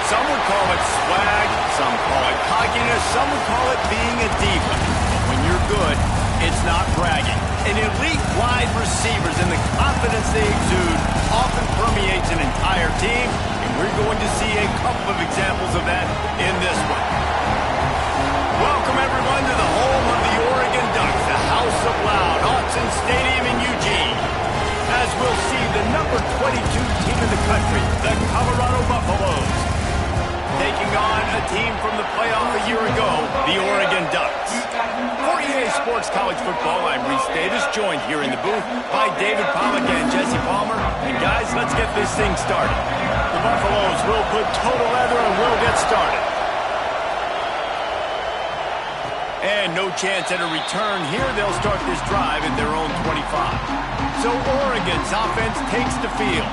Some would call it swag, some call it cockiness, some would call it being a diva. But when you're good, it's not bragging. An elite wide receivers and the confidence they exude often permeates an entire team, and we're going to see a couple of examples of that in this one. Welcome, everyone, to the home of the Oregon Ducks, the House of Loud, Autzen Stadium in Eugene. As we'll see the number 22 team in the country, the Colorado Buffaloes, taking on a team from the playoff a year ago, the Oregon Ducks. For EA Sports College Football, I'm Reese Davis, joined here in the booth by David Pollack and Jesse Palmer. And guys, let's get this thing started. The Buffaloes will put total leather and we'll get started. And no chance at a return here. They'll start this drive at their own 25. So Oregon's offense takes the field.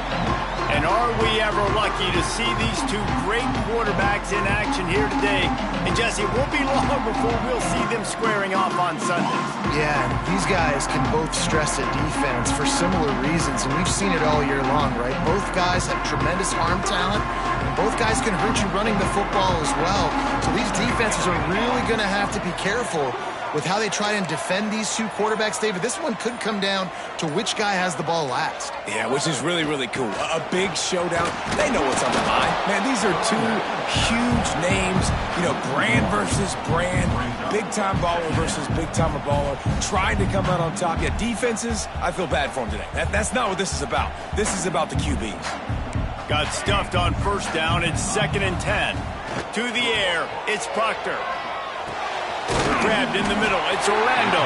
And are we ever lucky to see these two great quarterbacks in action here today? And Jesse, it won't be long before we'll see them squaring off on Sundays. Yeah, these guys can both stress a defense for similar reasons, and we've seen it all year long, right? Both guys have tremendous arm talent, and both guys can hurt you running the football as well. So these defenses are really going to have to be careful with how they try and defend these two quarterbacks. David, this one could come down to which guy has the ball last. Yeah, which is really, really cool. A big showdown. They know what's on the line. Man, these are two huge names. You know, brand versus brand. Big-time baller versus big-time baller. Trying to come out on top. Yeah, defenses, I feel bad for them today. That's not what this is about. This is about the QBs. Got stuffed on first down. It's 2nd and 10. To the air, it's Proctor. Grabbed in the middle, it's Orlando.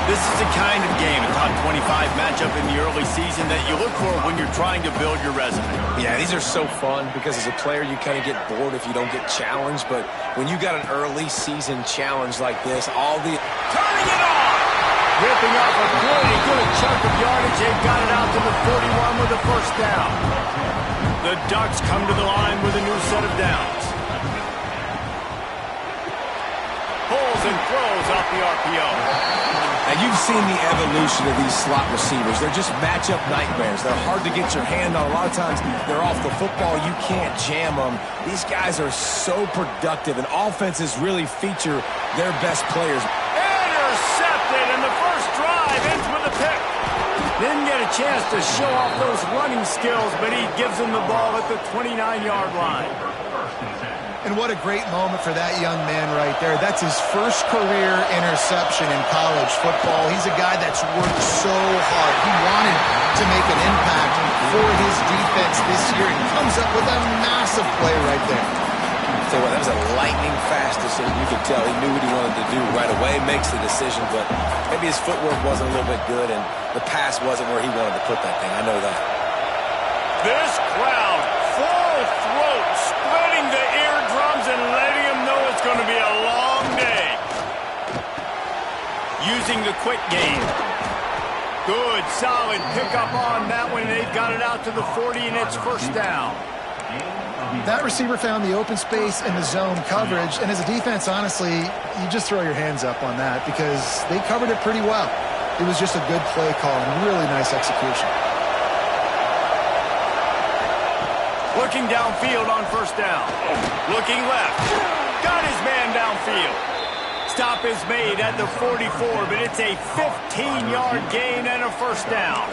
This is the kind of game, a top 25 matchup in the early season that you look for when you're trying to build your resume. Yeah, these are so fun because as a player you kind of get bored if you don't get challenged, but when you got an early season challenge like this, all the... Turning it on! Ripping off a good chunk of yardage. They've got it out to the 41 with a first down. The Ducks come to the line with a new set of downs. Pulls and throws off the RPO. Now, you've seen the evolution of these slot receivers. They're just matchup nightmares. They're hard to get your hand on. A lot of times, they're off the football. You can't jam them. These guys are so productive, and offenses really feature their best players. Intercepted, and the first drive ends with a pick. Didn't get a chance to show off those running skills, but he gives them the ball at the 29-yard line. And what a great moment for that young man right there. That's his first career interception in college football. He's a guy that's worked so hard. He wanted to make an impact for his defense this year, and comes up with a massive play right there. So that was a lightning-fast decision. You could tell he knew what he wanted to do right away, makes the decision, but maybe his footwork wasn't a little bit good, and the pass wasn't where he wanted to put that thing. I know that. This crowd, full throat, splitting the eardrums and letting them know it's going to be a long day. Using the quick game. Good, solid pickup on that one. They've got it out to the 40, and it's first down. That receiver found the open space in the zone coverage, and as a defense, honestly, you just throw your hands up on that because they covered it pretty well. It was just a good play call and really nice execution. Looking downfield on first down. Looking left. Got his man downfield. Stop is made at the 44, but it's a 15-yard gain and a first down.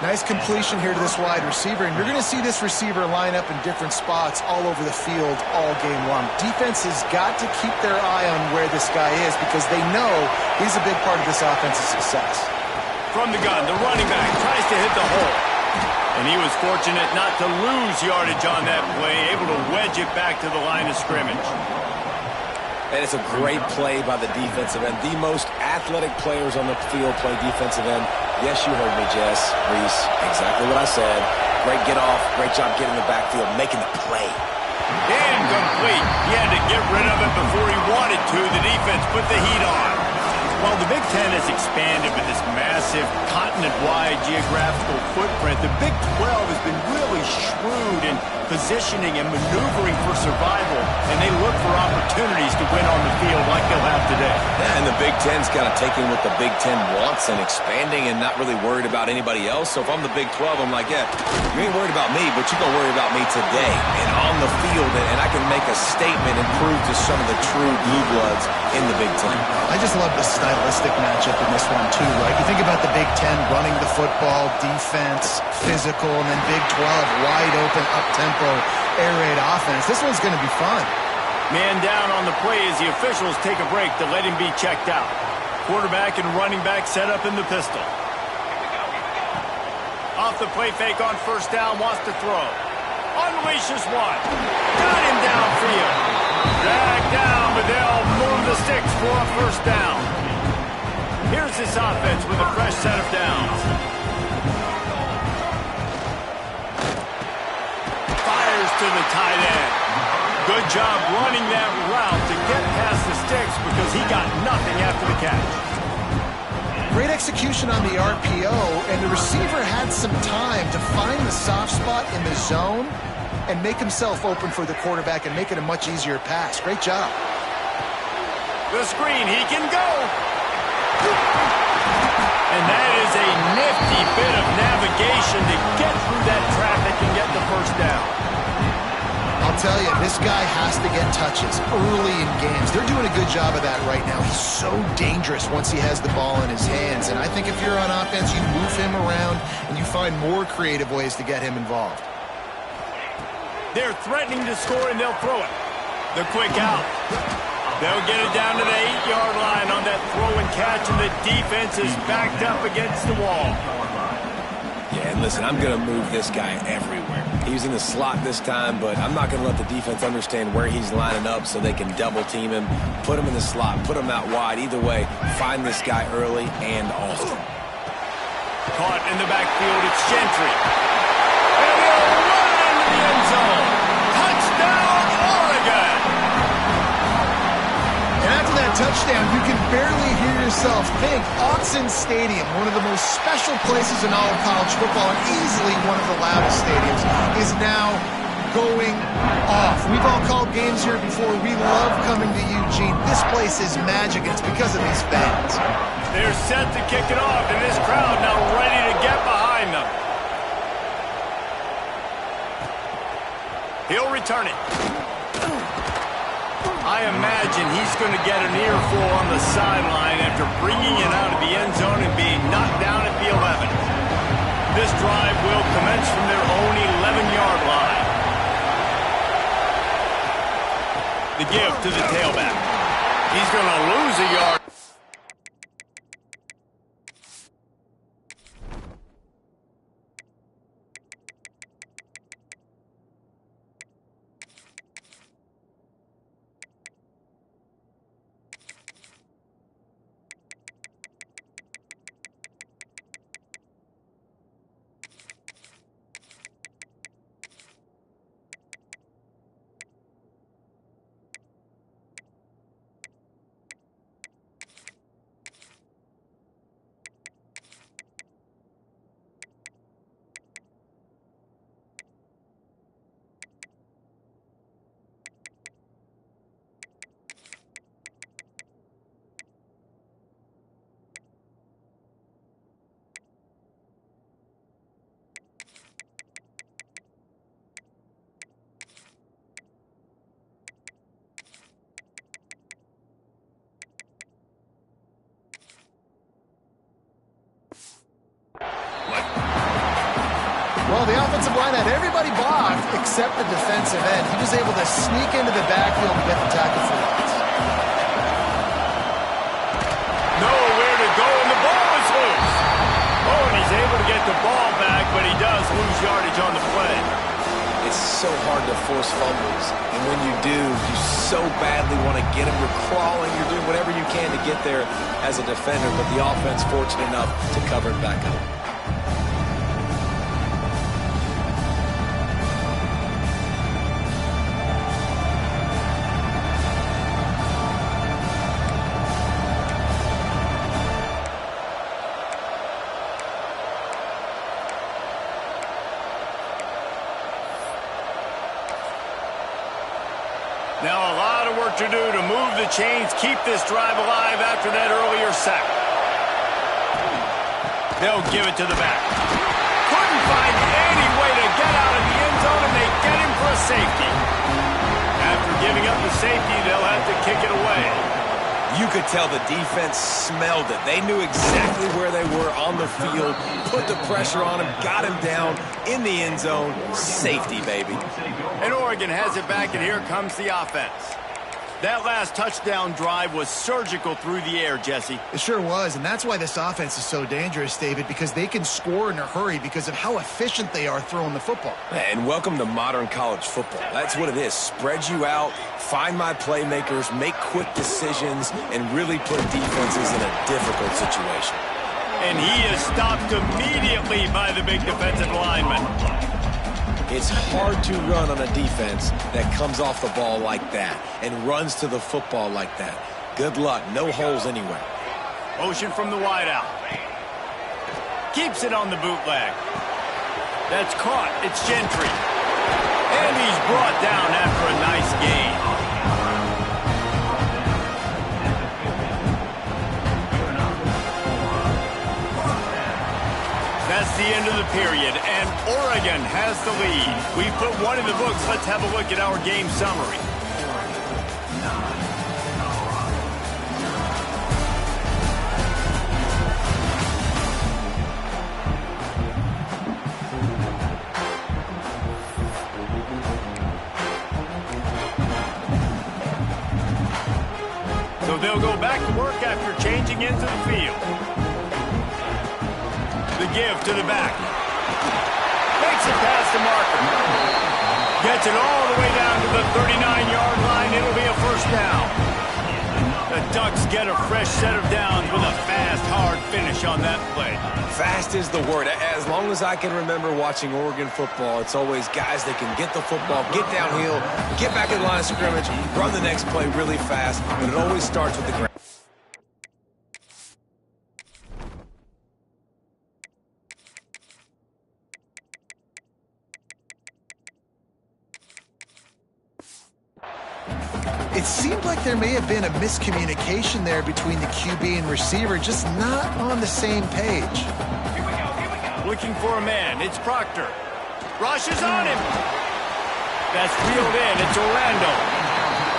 Nice completion here to this wide receiver, and you're going to see this receiver line up in different spots all over the field all game long. Defense has got to keep their eye on where this guy is because they know he's a big part of this offense's success. From the gun, the running back tries to hit the hole. And he was fortunate not to lose yardage on that play, able to wedge it back to the line of scrimmage. And it's a great play by the defensive end. The most athletic players on the field play defensive end. Yes, you heard me, Jess, Reese. Exactly what I said. Great get off. Great job getting the backfield, making the play. Incomplete. He had to get rid of it before he wanted to. The defense put the heat on. While the Big Ten has expanded with this massive continent-wide geographical footprint, the Big 12 has been really shrewd in positioning and maneuvering for survival, and they look for opportunities to win on the field like they'll have today. And the Big Ten's kind of taking what the Big Ten wants and expanding and not really worried about anybody else. So if I'm the Big 12, I'm like, yeah, you ain't worried about me, but you're going to worry about me today and on the field, and I can make a statement and prove to some of the true blue bloods in the Big Ten. I just love the stylistic matchup in this one, too, right? You think about the Big Ten running the football, defense, physical, and then Big 12, wide open, up-tempo, air raid offense. This one's going to be fun. Man down on the play as the officials take a break to let him be checked out. Quarterback and running back set up in the pistol. Off the play fake on first down, wants to throw. Unleashes one. Got him downfield. Dragged down, but they'll move the sticks for a first down. Here's this offense with a fresh set of downs. Fires to the tight end. Good job running that route to get past the sticks because he got nothing after the catch. Great execution on the RPO, and the receiver had some time to find the soft spot in the zone and make himself open for the quarterback and make it a much easier pass. Great job. The screen, he can go. And that is a nifty bit of navigation to get through that traffic and get the first down. I'll tell you, this guy has to get touches early in games. They're doing a good job of that right now. He's so dangerous once he has the ball in his hands. And I think if you're on offense, you move him around and you find more creative ways to get him involved. They're threatening to score, and they'll throw it. The quick out. They'll get it down to the 8-yard line on that throw and catch, and the defense is backed up against the wall. Yeah, and listen, I'm going to move this guy everywhere. He's in the slot this time, but I'm not going to let the defense understand where he's lining up so they can double team him, put him in the slot, put him out wide. Either way, find this guy early and often. Caught in the backfield, it's Gentry. And he'll run into the end zone. Touchdown, Oregon! And after that touchdown, you can barely hear yourself think. Autzen Stadium, one of the most special places in all of college football, and easily one of the loudest stadiums, is now going off. We've all called games here before. We love coming to Eugene. This place is magic, and it's because of these fans. They're set to kick it off, and this crowd now ready to get behind them. He'll return it. I imagine he's going to get an earful on the sideline after bringing it out of the end zone and being knocked down at the 11. This drive will commence from their own 11-yard line. The give to the tailback. He's going to lose a yard. Well, the offensive line had everybody blocked except the defensive end. He was able to sneak into the backfield and get the tackle for loss. Nowhere to go, and the ball is loose. Oh, and he's able to get the ball back, but he does lose yardage on the play. It's so hard to force fumbles, and when you do, you so badly want to get them. You're crawling, you're doing whatever you can to get there as a defender, but the offense fortunate enough to cover it back up. Now a lot of work have to do to move the chains, keep this drive alive after that earlier sack. They'll give it to the back. Couldn't find any way to get out of the end zone, and they get him for a safety. After giving up the safety, they'll have to kick it away. You could tell the defense smelled it. They knew exactly where they were on the field, put the pressure on him, got him down in the end zone. Safety, baby. And Oregon has it back, and here comes the offense. That last touchdown drive was surgical through the air, Jesse. It sure was, and that's why this offense is so dangerous, David, because they can score in a hurry because of how efficient they are throwing the football. And welcome to modern college football. That's what it is. Spread you out, find my playmakers, make quick decisions, and really put defenses in a difficult situation. And he is stopped immediately by the big defensive lineman. It's hard to run on a defense that comes off the ball like that and runs to the football like that. Good luck. No holes anywhere. Motion from the wideout. Keeps it on the bootleg. That's caught. It's Gentry. And he's brought down after a nice gain. That's the end of the period, and Oregon has the lead. We put one in the books. Let's have a look at our game summary. So they'll go back to work after changing into the field. The give to the back. Makes it past the marker. Gets it all the way down to the 39-yard line. It'll be a first down. The Ducks get a fresh set of downs with a fast, hard finish on that play. Fast is the word. As long as I can remember watching Oregon football, it's always guys that can get the football, get downhill, get back in the line of scrimmage, run the next play really fast, but it always starts with the ground. It seemed like there may have been a miscommunication there between the QB and receiver, just not on the same page. Looking for a man. It's Proctor. Rushes on him. That's reeled in. It's Orlando.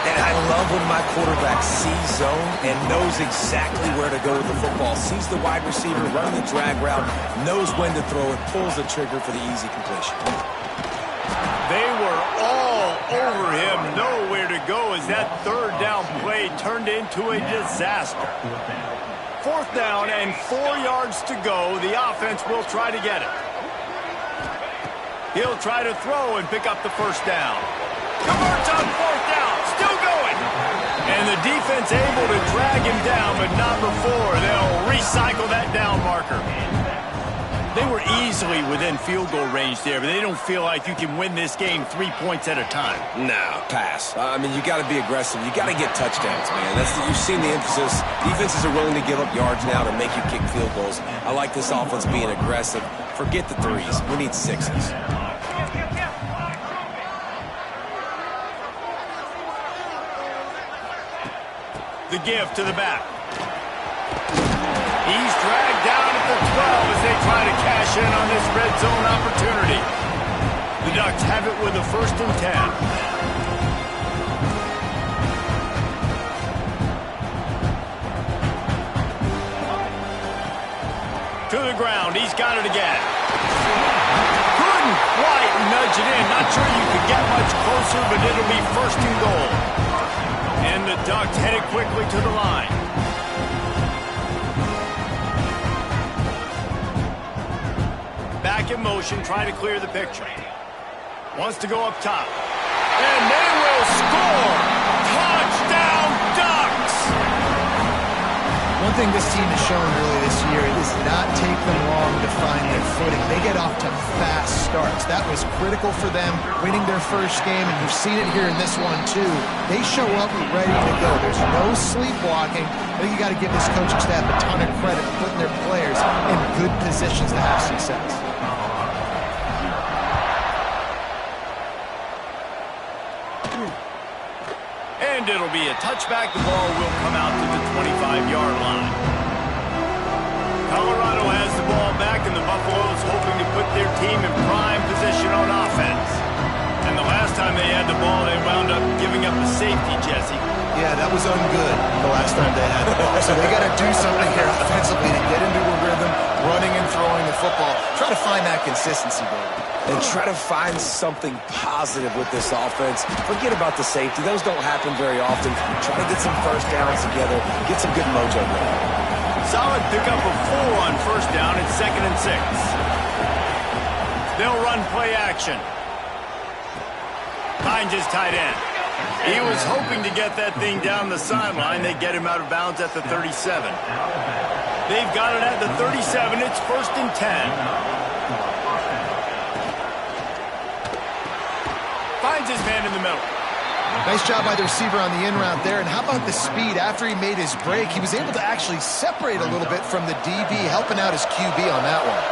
And I love when my quarterback sees zone and knows exactly where to go with the football. Sees the wide receiver running the drag route, knows when to throw it, pulls the trigger for the easy completion. They were all over him, nowhere to go as that third down play turned into a disaster. Fourth down and 4 yards to go. The offense will try to get it. He'll try to throw and pick up the first down. Converts on fourth down, still going. And the defense able to drag him down, but not before they'll recycle that down marker. They were easily within field goal range there, but they don't feel like you can win this game 3 points at a time. No, pass. I mean, you got to be aggressive. You got to get touchdowns, man. You've seen the emphasis. Defenses are willing to give up yards now to make you kick field goals. I like this offense being aggressive. Forget the threes. We need sixes. The give to the back. He's dragged down at the 12 as they try to cash in on this red zone opportunity. The Ducks have it with a 1st and 10. To the ground. He's got it again. Couldn't quite nudge it in. Not sure you could get much closer, but it'll be 1st and goal. And the Ducks headed quickly to the line. Back in motion, trying to clear the picture. Wants to go up top. And they will score! Touchdown, Ducks! One thing this team has shown early this year, it does not take them long to find their footing. They get off to fast starts. That was critical for them, winning their first game, and you've seen it here in this one too. They show up ready to go. There's no sleepwalking. I think you got to give this coaching staff a ton of credit for putting their players in good positions to have success. And And it'll be a touchback. The ball will come out to the 25-yard line. Colorado has the ball back, and the Buffaloes hoping to put their team in prime position on offense. And the last time they had the ball, they wound up giving up a safety, Jesse. Yeah, that was ungood the last time they had the ball. So they got to do something here offensively to get into a rhythm, running and throwing the football. Try to find that consistency, David. And try to find something positive with this offense. Forget about the safety. Those don't happen very often. Try to get some first downs together. Get some good mojo going. Solid pickup of 4 on first down. It's 2nd and 6. They'll run play action. Finds his tight end. He was hoping to get that thing down the sideline. They get him out of bounds at the 37. They've got it at the 37. It's 1st and 10. Finds his man in the middle. Nice job by the receiver on the in route there. And how about the speed? After he made his break, he was able to actually separate a little bit from the DB, helping out his QB on that one.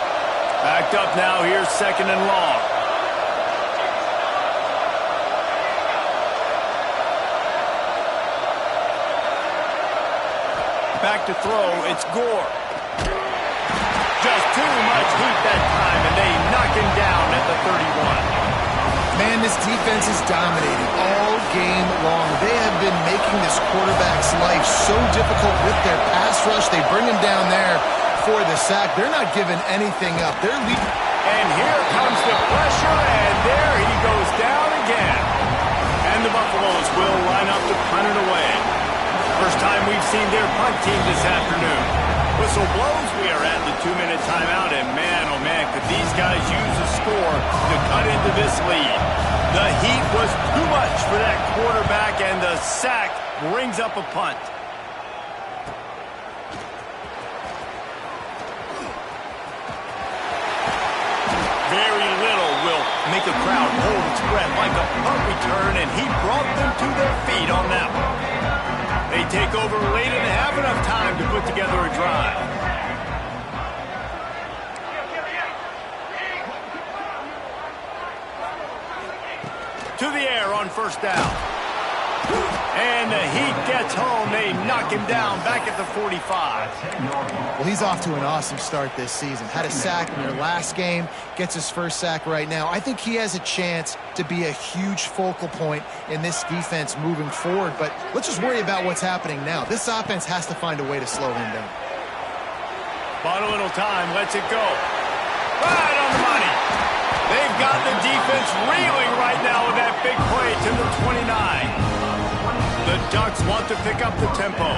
Backed up now. Here's 2nd and long. Back to throw. It's Gore. Just too much heat that time, and they knock him down at the 31. Man, this defense is dominating all game long. They have been making this quarterback's life so difficult with their pass rush. They bring him down there for the sack. They're not giving anything up. They're leading. And here comes the pressure, and there he goes down again. And the Buffaloes will line up to punt it away. First time we've seen their punt team this afternoon. Whistle blows. We are at the 2-minute timeout, and man, oh man, could these guys use a score to cut into this lead. The heat was too much for that quarterback, and the sack brings up a punt. Very little will make a crowd hold its breath like a punt return, and he brought them to their feet on that one. They take over late and have enough time to put together a drive. To the air on first down. And the heat gets home. They knock him down back at the 45. Well, he's off to an awesome start this season. Had a sack in their last game, gets his first sack right now. I think he has a chance to be a huge focal point in this defense moving forward, but let's just worry about what's happening now. This offense has to find a way to slow him down. Bought a little time, lets it go. Right on the money. They've got the defense reeling right now with that big play to the 29. The Ducks want to pick up the tempo.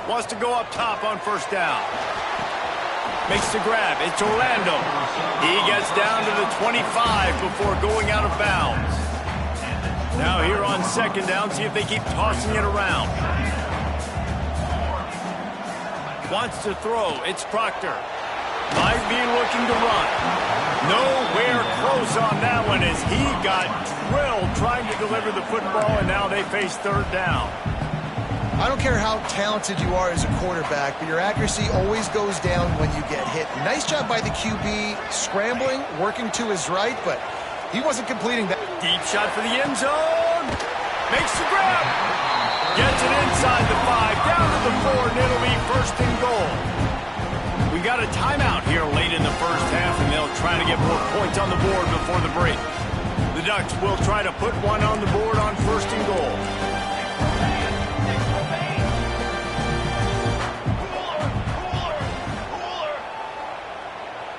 Wants to go up top on first down. Makes the grab. It's Orlando. He gets down to the 25 before going out of bounds. Now here on second down, see if they keep tossing it around. Wants to throw. It's Proctor. Might be looking to run. Nowhere close on that one as he got drilled trying to deliver the football, and now they face third down. I don't care how talented you are as a quarterback, but your accuracy always goes down when you get hit. Nice job by the QB scrambling, working to his right, but he wasn't completing that. Deep shot for the end zone. Makes the grab. Gets it inside the 5, down to the 4, and it'll be 1st and goal. We got a timeout here late in the first half, and they'll try to get more points on the board before the break. The Ducks will try to put one on the board on 1st and goal.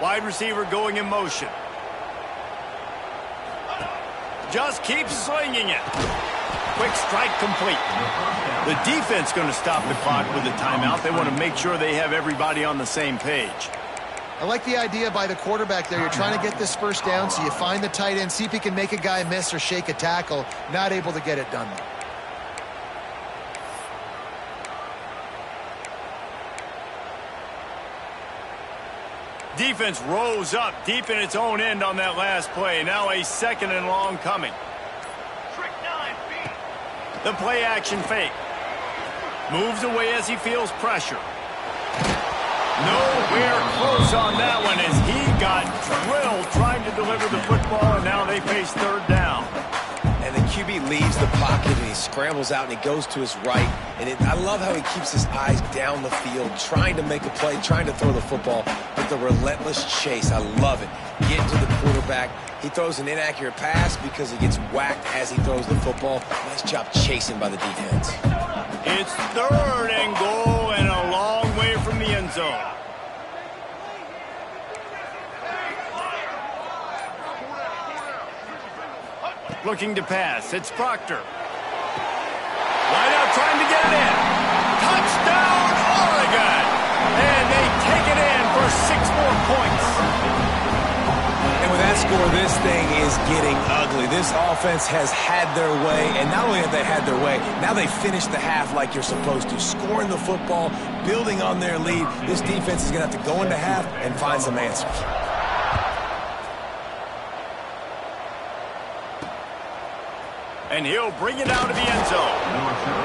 Wide receiver going in motion. Just keeps slinging it. Quick strike complete. The defense going to stop the clock with a timeout. They want to make sure they have everybody on the same page. I like the idea by the quarterback there. You're trying to get this first down, so you find the tight end, see if he can make a guy miss or shake a tackle. Not able to get it done, though. Defense rose up deep in its own end on that last play. Now a 2nd and long coming. The play action fake. Moves away as he feels pressure. Nowhere close on that one as he got drilled trying to deliver the football, and now they face third down. QB leaves the pocket and he scrambles out and he goes to his right. And I love how he keeps his eyes down the field, trying to make a play, trying to throw the football, but the relentless chase, I love it. Get to the quarterback. He throws an inaccurate pass because he gets whacked as he throws the football. Nice job chasing by the defense. It's 3rd and goal and a long way from the end zone. Looking to pass. It's Proctor. Right out trying to get it in. Touchdown, Oregon! And they take it in for 6 more points. And with that score, this thing is getting ugly. This offense has had their way, and not only have they had their way, now they finished the half like you're supposed to, scoring the football, building on their lead. This defense is going to have to go into half and find some answers. And he'll bring it out of the end zone.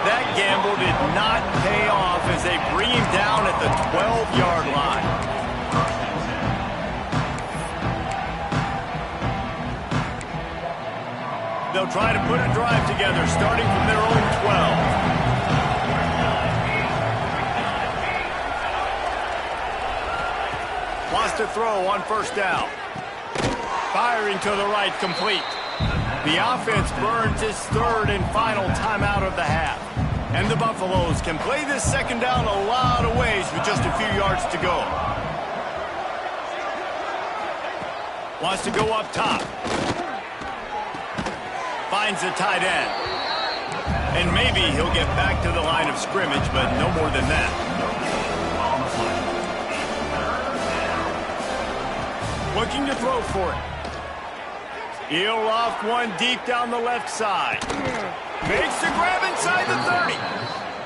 That gamble did not pay off as they bring him down at the 12-yard line. They'll try to put a drive together starting from their own 12. Wants to throw on 1st down. Firing to the right, complete. The offense burns its 3rd and final timeout of the half. And the Buffaloes can play this 2nd down a lot of ways with just a few yards to go. Wants to go up top. Finds the tight end. And maybe he'll get back to the line of scrimmage, but no more than that. Looking to throw for it. He'll loft one deep down the left side. Makes the grab inside the 30.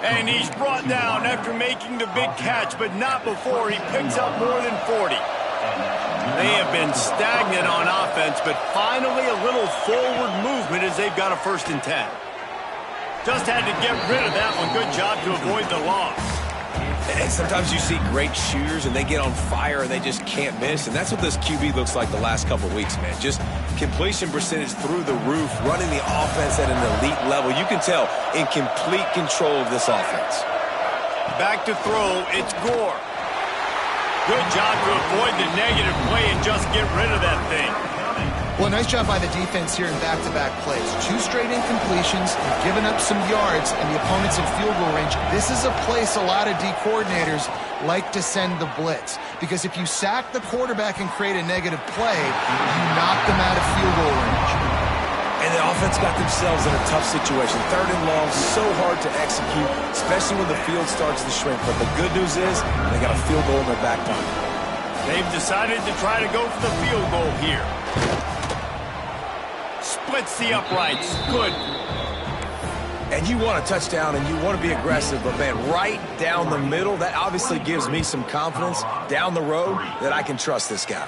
And he's brought down after making the big catch, but not before he picks up more than 40. They have been stagnant on offense, but finally a little forward movement as they've got a 1st and 10. Just had to get rid of that one. Good job to avoid the loss. And sometimes you see great shooters and they get on fire and they just can't miss. And that's what this QB looks like the last couple weeks, man. Just completion percentage through the roof, running the offense at an elite level. You can tell in complete control of this offense. Back to throw, it's Gore. Good job to avoid the negative play and just get rid of that thing. Well, nice job by the defense here in back-to-back plays. 2 straight incompletions, giving up some yards, and the opponent's in field goal range. This is a place a lot of D coordinators like to send the blitz. Because if you sack the quarterback and create a negative play, you knock them out of field goal range. And the offense got themselves in a tough situation. 3rd and long, so hard to execute, especially when the field starts to shrink. But the good news is they got a field goal in their back pocket. They've decided to try to go for the field goal here. Splits the uprights. Good. And you want a touchdown and you want to be aggressive, but man, right down the middle, that obviously gives me some confidence down the road that I can trust this guy.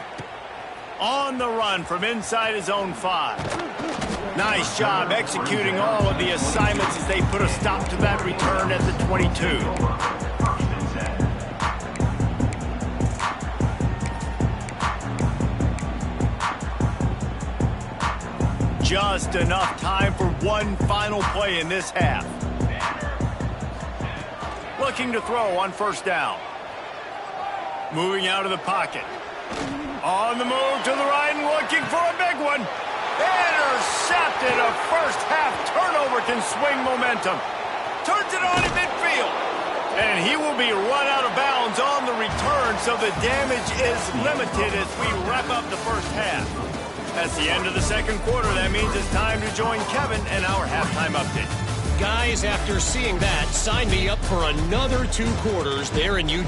On the run from inside his own 5. Nice job executing all of the assignments as they put a stop to that return at the 22. Just enough time for one final play in this half. Looking to throw on 1st down. Moving out of the pocket. On the move to the right and looking for a big one. Intercepted. A 1st half turnover can swing momentum. Turns it on in midfield. And he will be run out of bounds on the return, so the damage is limited as we wrap up the 1st half. That's the end of the 2nd quarter. That means it's time to join Kevin and our halftime update. Guys, after seeing that, sign me up for another 2 quarters there in Utah.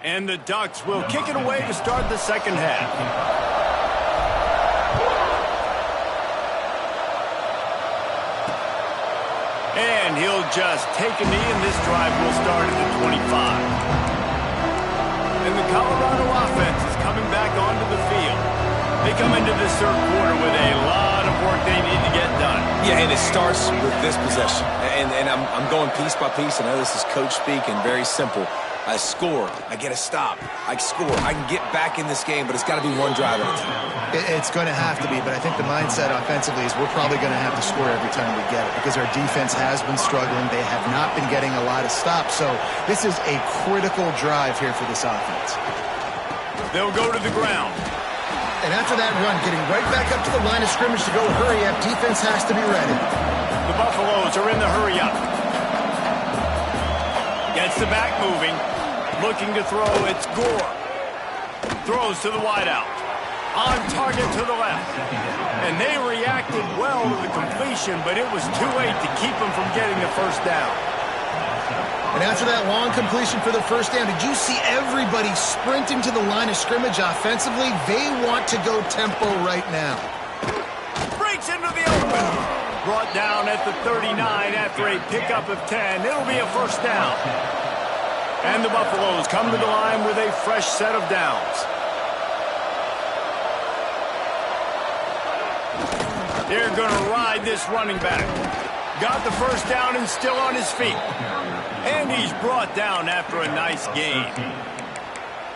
And the Ducks will kick it away to start the second half. And he'll just take a knee, and this drive will start at the 25. And the Colorado offense is coming back onto the field. They come into this third quarter with a lot of work they need to get done. Yeah, and it starts with this possession. And I'm going piece by piece. I know this is coach speak and very simple. I score, I get a stop, I score, I can get back in this game, but it's got to be one drive at a time. It's going to have to be, but I think the mindset offensively is we're probably going to have to score every time we get it because our defense has been struggling. They have not been getting a lot of stops, so this is a critical drive here for this offense. They'll go to the ground. And after that run, getting right back up to the line of scrimmage to go hurry up, defense has to be ready. The Buffaloes are in the hurry up. Gets the back moving. Looking to throw, it's Gore. Throws to the wideout. On target to the left. And they reacted well to the completion, but it was too late to keep them from getting the first down. And after that long completion for the first down, did you see everybody sprinting to the line of scrimmage offensively? They want to go tempo right now. Breaks into the open. Brought down at the 39 after a pickup of 10. It'll be a first down. And the Buffaloes come to the line with a fresh set of downs. They're going to ride this running back. Got the first down and still on his feet. And he's brought down after a nice gain.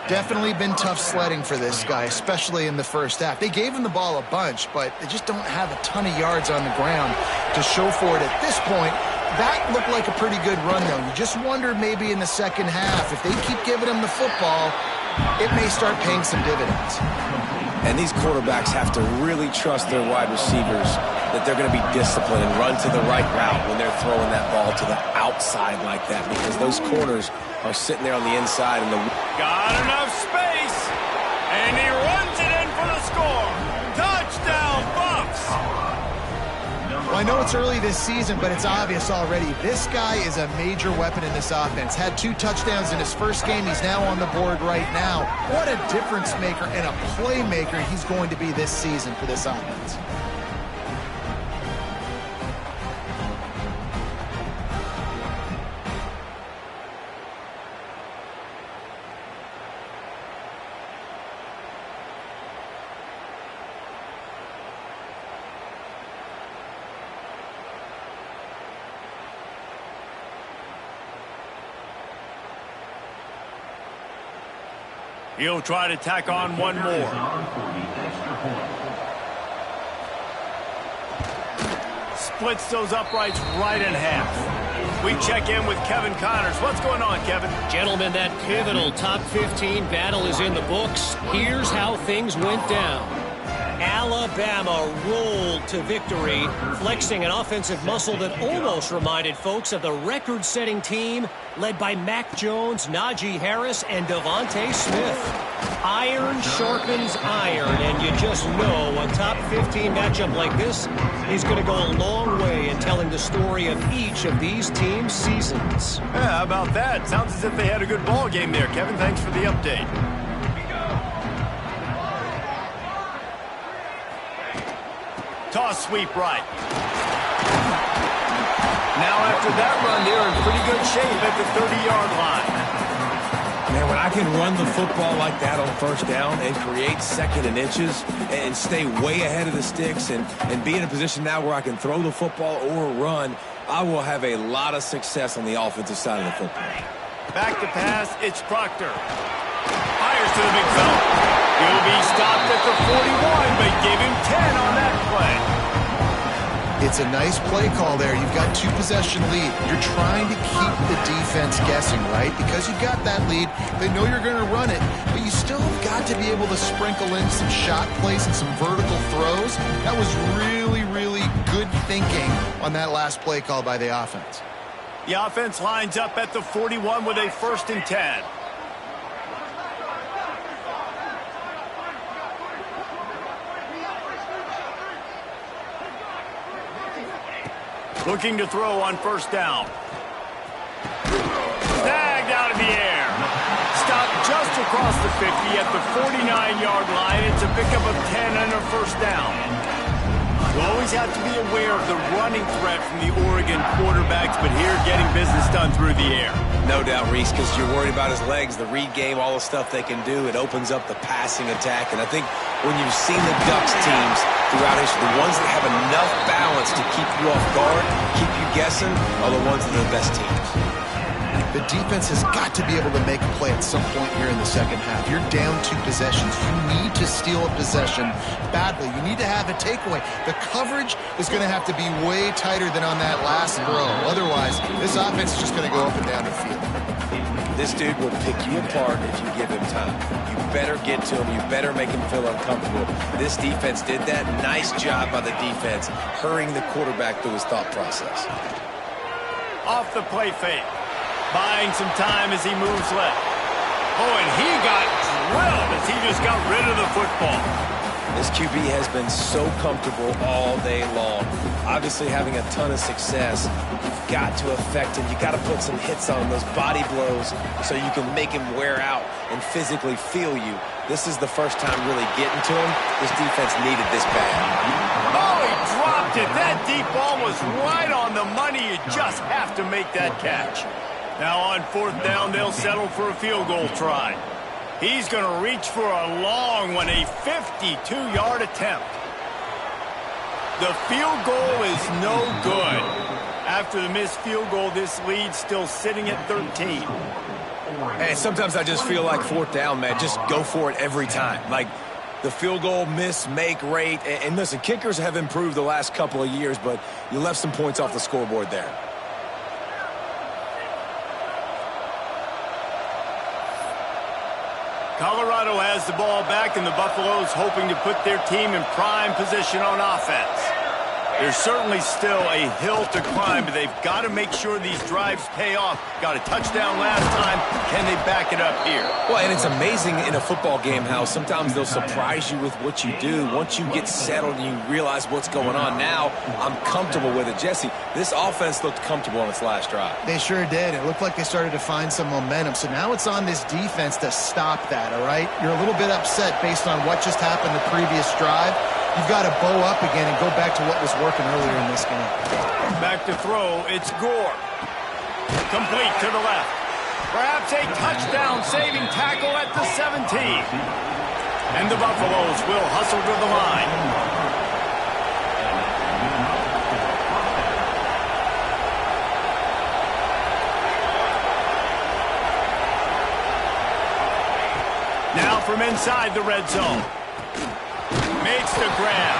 Definitely been tough sledding for this guy, especially in the first half. They gave him the ball a bunch, but they just don't have a ton of yards on the ground to show for it at this point. That looked like a pretty good run, though. You just wondered maybe in the second half, if they keep giving him the football, it may start paying some dividends. And these quarterbacks have to really trust their wide receivers that they're going to be disciplined and run to the right route when they're throwing that ball to the outside like that, because those corners are sitting there on the inside. And got enough space, and he runs it in for the score. Touchdown, Buffs! Well, I know it's early this season, but it's obvious already. This guy is a major weapon in this offense. Had 2 touchdowns in his first game. He's now on the board right now. What a difference maker and a playmaker he's going to be this season for this offense. He'll try to tack on one more. Splits those uprights right in half. We check in with Kevin Connors. What's going on, Kevin? Gentlemen, that pivotal top 15 battle is in the books. Here's how things went down. Alabama rolled to victory, flexing an offensive muscle that almost reminded folks of the record-setting team led by Mac Jones, Najee Harris, and Devontae Smith. Iron sharpens iron, and you just know a top 15 matchup like this is going to go a long way in telling the story of each of these teams' seasons. Yeah, how about that? Sounds as if they had a good ball game there, Kevin. Thanks for the update. Toss sweep right. Now after that run, they're in pretty good shape at the 30-yard line. man, when I can run the football like that on first down and create second and inches and stay way ahead of the sticks and be in a position now where I can throw the football or run, I will have a lot of success on the offensive side of the football. Back to pass, it's Proctor. Fires to the big fella. He'll be stopped at the 41, but give him 10 on that play. It's a nice play call there. You've got 2-possession lead. You're trying to keep the defense guessing, right? Because you've got that lead, they know you're going to run it, but you still have got to be able to sprinkle in some shot plays and some vertical throws. That was really, really good thinking on that last play call by the offense. The offense lines up at the 41 with a 1st and 10. Looking to throw on first down. Snagged out of the air. Stopped just across the 50 at the 49-yard line. It's a pickup of 10 and a first down. You always have to be aware of the running threat from the Oregon quarterbacks, but here getting business done through the air. No doubt, Reese, because you're worried about his legs, the read game, all the stuff they can do. It opens up the passing attack. And I think when you've seen the Ducks teams throughout history, the ones that have enough balance to keep you off guard, keep you guessing, are the ones that are the best teams. The defense has got to be able to make a play at some point here in the second half. You're down 2 possessions. You need to steal a possession badly. You need to have a takeaway. The coverage is going to have to be way tighter than on that last throw. Otherwise, this offense is just going to go up and down the field. This dude will pick you apart if you give him time. You better get to him. You better make him feel uncomfortable. This defense did that. Nice job by the defense, hurrying the quarterback through his thought process. Off the play fake. Buying some time as he moves left. Oh, and he got drilled as he just got rid of the football. This QB has been so comfortable all day long. Obviously having a ton of success. You've got to affect him. You've got to put some hits on him, those body blows, so you can make him wear out and physically feel you. This is the first time really getting to him. This defense needed this bad. Oh, he dropped it. That deep ball was right on the money. You just have to make that catch. Now on 4th down, they'll settle for a field goal try. He's going to reach for a long one, a 52-yard attempt. The field goal is no good. After the missed field goal, this lead's still sitting at 13. And sometimes I just feel like 4th down, man, just go for it every time. Like the field goal miss, make rate. And listen, kickers have improved the last couple of years, but you left some points off the scoreboard there. Colorado has the ball back, and the Buffaloes hoping to put their team in prime position on offense. There's certainly still a hill to climb, but they've got to make sure these drives pay off. Got a touchdown last time. Can they back it up here? Well, and it's amazing in a football game how sometimes they'll surprise you with what you do. Once you get settled and you realize what's going on, now I'm comfortable with it. Jesse, this offense looked comfortable on its last drive. They sure did. It looked like they started to find some momentum. So now it's on this defense to stop that, all right? You're a little bit upset based on what just happened the previous drive. You've got to bow up again and go back to what was working earlier in this game. Back to throw, it's Gore. Complete to the left. Perhaps a touchdown-saving tackle at the 17. And the Buffaloes will hustle to the line. Now from inside the red zone. Makes the grab.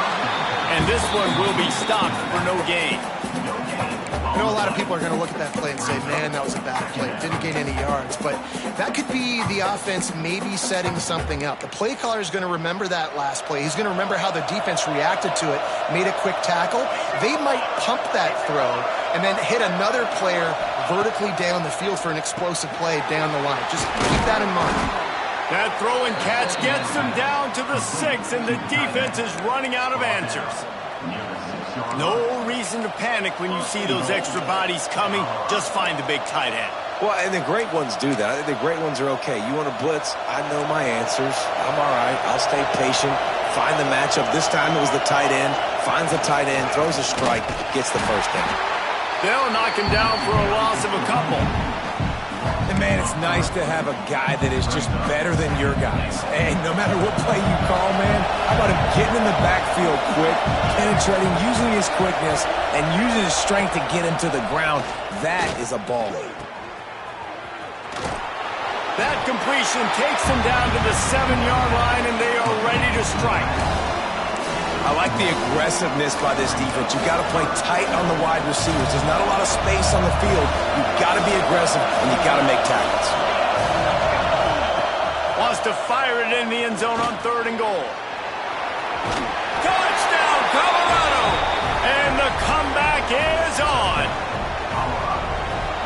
And this one will be stopped for no gain. I know a lot of people are going to look at that play and say, man, that was a bad play. Didn't gain any yards. But that could be the offense maybe setting something up. The play caller is going to remember that last play. He's going to remember how the defense reacted to it, made a quick tackle. They might pump that throw and then hit another player vertically down the field for an explosive play down the line. Just keep that in mind. That throw and catch gets them down to the 6, and the defense is running out of answers. No reason to panic when you see those extra bodies coming. Just find the big tight end. Well, and the great ones do that. I think the great ones are okay. You want to blitz? I know my answers. I'm all right. I'll stay patient. Find the matchup. This time it was the tight end. Finds the tight end, throws a strike, gets the first down. They'll knock him down for a loss of a couple. And, man, it's nice to have a guy that is just better than your guys. And no matter what play you call, man, how about him getting in the backfield quick, penetrating, using his quickness, and using his strength to get him to the ground. That is a ball. That completion takes them down to the 7-yard line, and they are ready to strike. I like the aggressiveness by this defense. You've got to play tight on the wide receivers. There's not a lot of space on the field. You've got to be aggressive, and you've got to make tackles. Wants to fire it in the end zone on 3rd and goal. Touchdown, Colorado! And the comeback is on.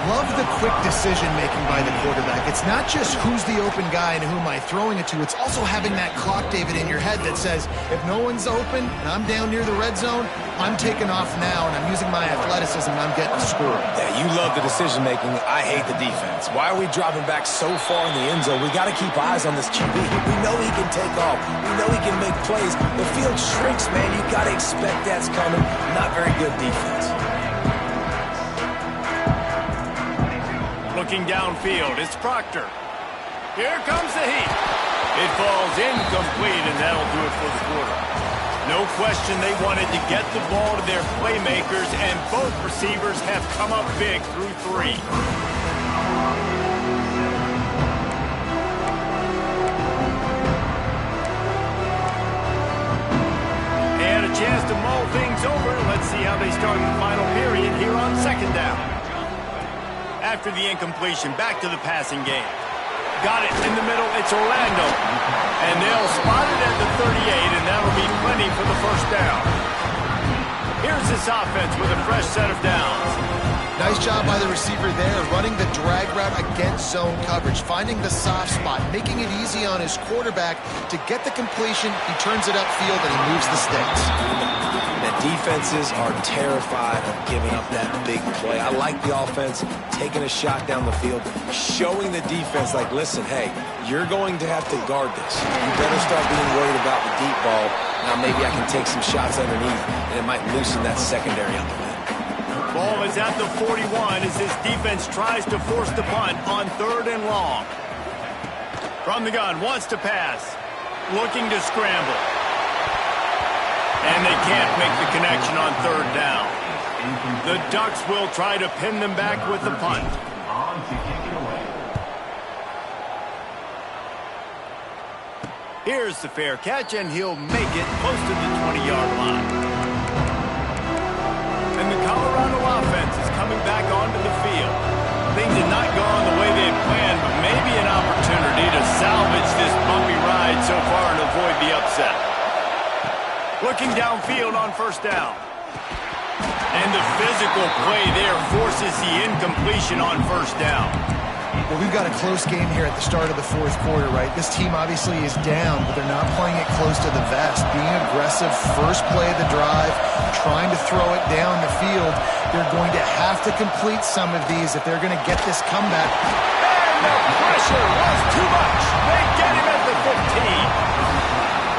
Love the quick decision-making by the quarterback. It's not just who's the open guy and who am I throwing it to. It's also having that clock, David, in your head that says, if no one's open and I'm down near the red zone, I'm taking off now, and I'm using my athleticism, and I'm getting a score. Yeah, you love the decision-making. I hate the defense. Why are we dropping back so far in the end zone? We got to keep eyes on this QB. We know he can take off. We know he can make plays. The field shrinks, man. You got to expect that's coming. Not very good defense. Looking downfield, it's Proctor. Here comes the heat. It falls incomplete, and that'll do it for the quarter. No question they wanted to get the ball to their playmakers, and both receivers have come up big through 3. And a chance to mull things over. Let's see how they start the final period here on 2nd down. After the incompletion, back to the passing game. Got it in the middle, it's Orlando. And they'll spot it at the 38, and that'll be plenty for the 1st down. Here's this offense with a fresh set of downs. Nice job by the receiver there, running the drag route against zone coverage, finding the soft spot, making it easy on his quarterback to get the completion. He turns it upfield, and he moves the sticks. The defenses are terrified of giving up that big play. I like the offense taking a shot down the field, showing the defense like, listen, hey, you're going to have to guard this. You better start being worried about the deep ball. Now maybe I can take some shots underneath, and it might loosen that secondary up a bit. Ball is at the 41 as this defense tries to force the punt on 3rd and long. From the gun, wants to pass, looking to scramble. And they can't make the connection on 3rd down. The Ducks will try to pin them back with the punt. Here's the fair catch, and he'll make it close to the 20-yard line. And the Colorado offense is coming back onto the field. Things did not go on the way they had planned, but maybe an opportunity to salvage this bumpy ride so far and avoid the upset. Looking downfield on 1st down. And the physical play there forces the incompletion on 1st down. Well, we've got a close game here at the start of the 4th quarter, right? This team obviously is down, but they're not playing it close to the vest. Being aggressive, first play of the drive, trying to throw it down the field. They're going to have to complete some of these if they're going to get this comeback. And the pressure was too much. They get him at the 15.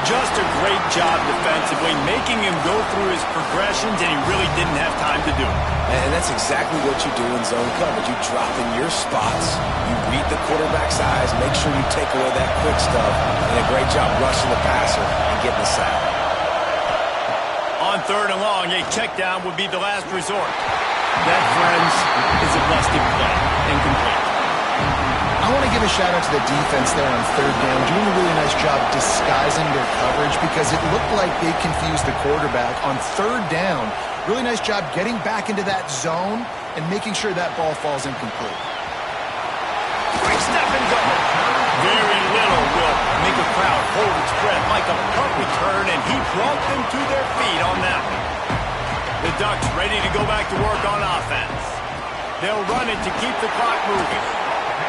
Just a great job defensively, making him go through his progressions, and he really didn't have time to do it. And that's exactly what you do in zone coverage. You drop in your spots, you read the quarterback's eyes, make sure you take away that quick stuff, and a great job rushing the passer and getting the sack. On 3rd and long, a check down would be the last resort. That, friends, is a busted play. Incomplete. I want to give a shout-out to the defense there on 3rd down, doing a really nice job disguising their coverage because it looked like they confused the quarterback. On 3rd down, really nice job getting back into that zone and making sure that ball falls incomplete. Quick step and go. Very little will make a crowd hold its breath like a punt return, and he brought them to their feet on that one. The Ducks ready to go back to work on offense. They'll run it to keep the clock moving.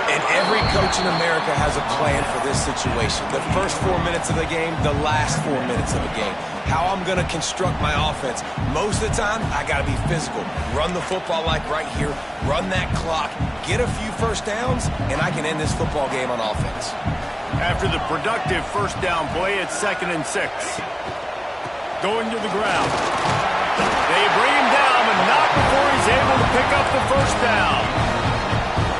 And every coach in America has a plan for this situation. The first 4 minutes of the game, the last 4 minutes of the game. How I'm going to construct my offense. Most of the time, I got to be physical. Run the football like right here. Run that clock. Get a few 1st downs, and I can end this football game on offense. After the productive 1st down play, it's 2nd and 6. Going to the ground. They bring him down, but not before he's able to pick up the 1st down.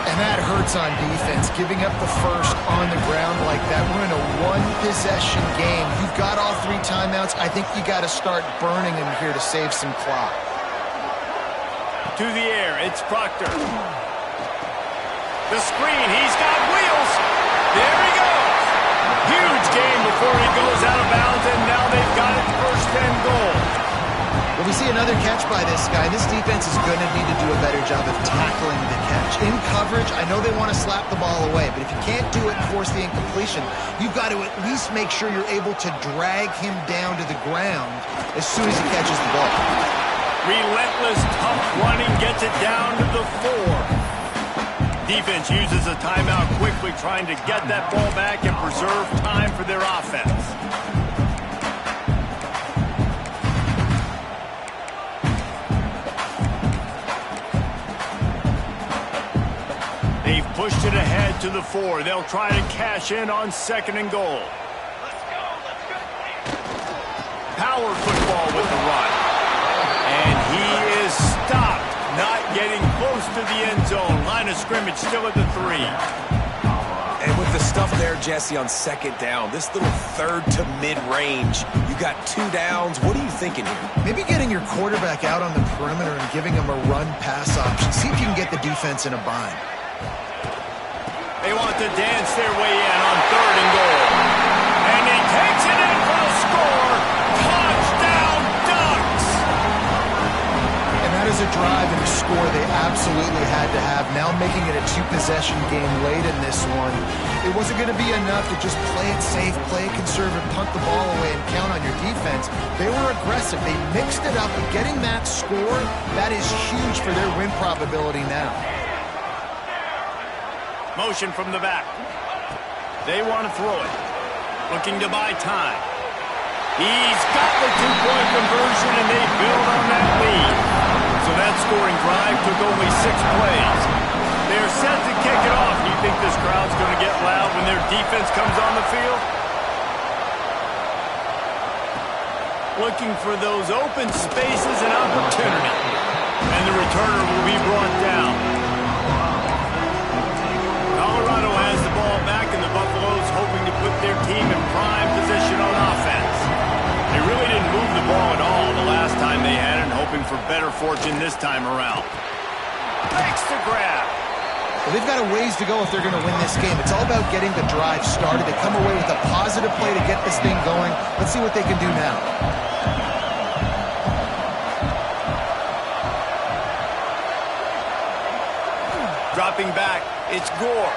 And that hurts on defense, giving up the 1st on the ground like that. We're in a 1-possession game. You've got all 3 timeouts. I think you got to start burning them here to save some clock. To the air, it's Proctor. The screen, he's got wheels. There he goes. Huge game before he goes out of bounds, and now they've got it 1st and goal. Well, we see another catch by this guy. This defense is going to need to do a better job of tackling the catch. In coverage, I know they want to slap the ball away, but if you can't do it and force the incompletion, you've got to at least make sure you're able to drag him down to the ground as soon as he catches the ball. Relentless, tough running gets it down to the 4. Defense uses a timeout quickly, trying to get that ball back and preserve time for their offense. They've pushed it ahead to the 4. They'll try to cash in on 2nd and goal. Power football with the run. And he is stopped, not getting close to the end zone. Line of scrimmage still at the 3. And with the stuff there, Jesse, on 2nd down, this little 3rd to mid-range, you got 2 downs. What are you thinking here? Maybe getting your quarterback out on the perimeter and giving him a run-pass option. See if you can get the defense in a bind. They want to dance their way in on 3rd and goal. And he takes it in for the score. Touchdown, Ducks! And that is a drive and a score they absolutely had to have. Now making it a 2-possession game late in this one. It wasn't going to be enough to just play it safe, play it conservative, punt the ball away, and count on your defense. They were aggressive. They mixed it up. And getting that score, that is huge for their win probability now. Motion from the back. They want to throw it. Looking to buy time. He's got the 2-point conversion, and they build on that lead. So that scoring drive took only 6 plays. They're set to kick it off. Do you think this crowd's going to get loud when their defense comes on the field? Looking for those open spaces and opportunity. And the returner will be brought down. Colorado has the ball back, and the Buffaloes hoping to put their team in prime position on offense. They really didn't move the ball at all the last time they had it, and hoping for better fortune this time around. Makes the grab. Well, they've got a ways to go if they're going to win this game. It's all about getting the drive started. They come away with a positive play to get this thing going. Let's see what they can do now. Dropping back, it's Gore.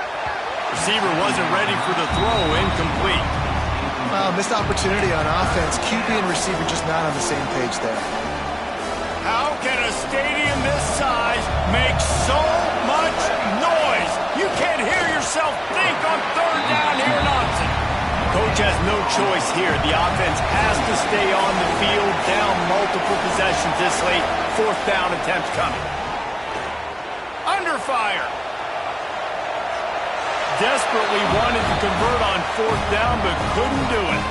Receiver wasn't ready for the throw, incomplete. Missed opportunity on offense. QB and receiver just not on the same page there. How can a stadium this size make so much noise? You can't hear yourself think on 3rd down here in Austin. Coach has no choice here. The offense has to stay on the field, down multiple possessions this late. 4th down attempt coming. Under fire. Desperately wanted to convert on 4th down, but couldn't do it.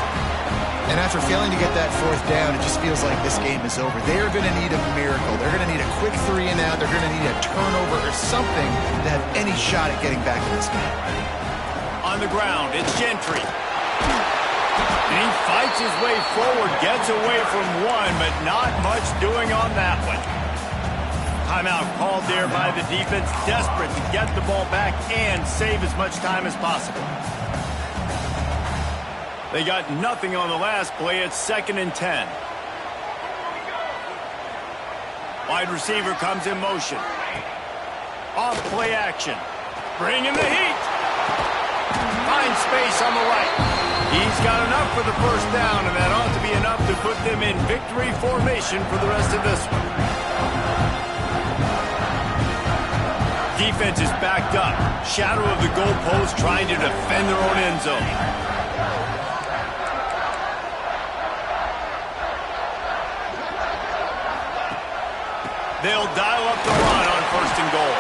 And after failing to get that 4th down, it just feels like this game is over. They are going to need a miracle. They're going to need a quick 3 and out. They're going to need a turnover or something to have any shot at getting back in this game. On the ground, it's Gentry. And he fights his way forward, gets away from one, but not much doing on that one. Timeout called there by the defense, desperate to get the ball back and save as much time as possible. They got nothing on the last play. It's 2nd and 10. Wide receiver comes in motion. Off play action. Bringing the heat. Finds space on the right. He's got enough for the 1st down, and that ought to be enough to put them in victory formation for the rest of this one. Defense is backed up. Shadow of the goalpost, trying to defend their own end zone. They'll dial up the run on 1st and goal.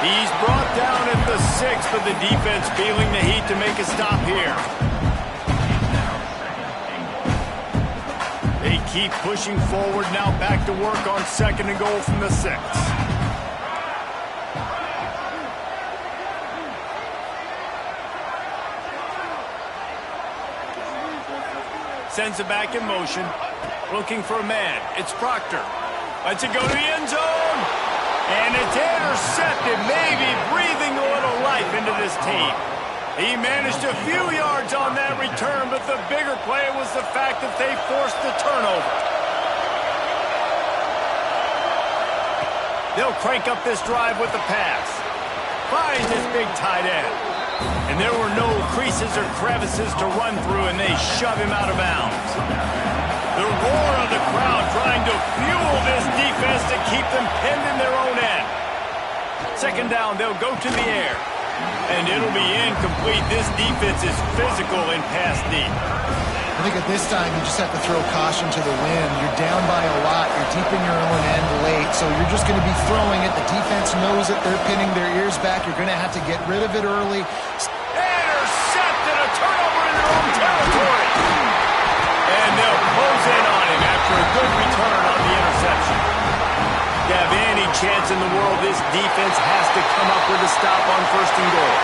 He's brought down at the 6, but the defense feeling the heat to make a stop here. They keep pushing forward, now back to work on 2nd and goal from the 6. Sends it back in motion. Looking for a man. It's Proctor. Lets it go to the end zone. And it's intercepted. Maybe breathing a little life into this team. He managed a few yards on that return, but the bigger play was the fact that they forced the turnover. They'll crank up this drive with the pass. Finds his big tight end. And there were no creases or crevices to run through, and they shove him out of bounds. The roar of the crowd trying to fuel this defense to keep them pinned in their own end. Second down, they'll go to the air. And it'll be incomplete. This defense is physical in pass deep. I think at this time, you just have to throw caution to the wind. You're down by a lot. You're deep in your own end late, so you're just going to be throwing it. The defense knows it. They're pinning their ears back. You're going to have to get rid of it early. Intercepted, a turnover in their own territory. And they'll close in on him after a good return on the interception. To have any chance in the world, this defense has to come up with a stop on 1st and goal.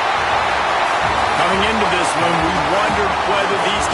Coming into this one, we wondered whether these guys